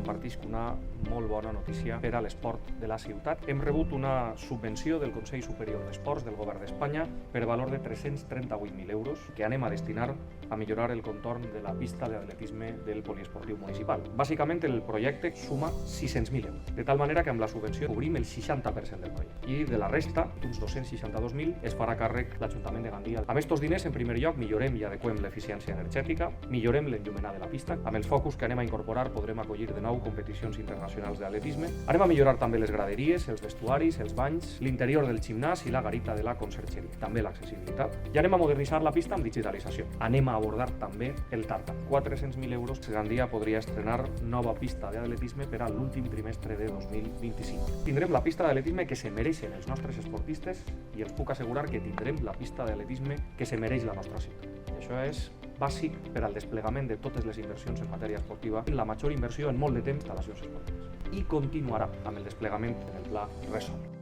compartisc una molt bona notícia per a l'esport de la ciutat. Hem rebut una subvenció del Consell Superior d'Esports del Govern d'Espanya per valor de 338.000 euros que anem a destinar a millorar el contorn de la pista d'atletisme del poliesportiu municipal. Bàsicament el projecte suma 600.000 euros, de tal manera que amb la subvenció cobrim el 60% del projecte i de la resta, uns 262.000, es farà càrrec l'Ajuntament de Gandia. Amb estos diners, en primer lloc, millorem i adequem l'eficiència energètica, millorem l'enllumenat de la pista. Amb els focus que anem a incorporar podrem acollir de nou competicions internacionals d'atletisme. Anem a millorar també les graderies, els vestuaris, els banys, l'interior del gimnàs i la garita de la consergeria, també l'accessibilitat. I anem a modernitzar la pista amb digitalització. Anem a abordar també el tàrtar. 400.000 euros, Gandia podria estrenar nova pista d'atletisme per a l'últim trimestre de 2025. Tindrem la pista d'atletisme que se mereixen els nostres esportistes i els puc assegurar que tindrem la pista d'atletisme que se mereix la nostra ciutat. I això és bàsic per al desplegament de totes les inversions en matèria esportiva, la major inversió en molt de temps d'instal·lacions esportives. I continuarà amb el desplegament del pla Resol.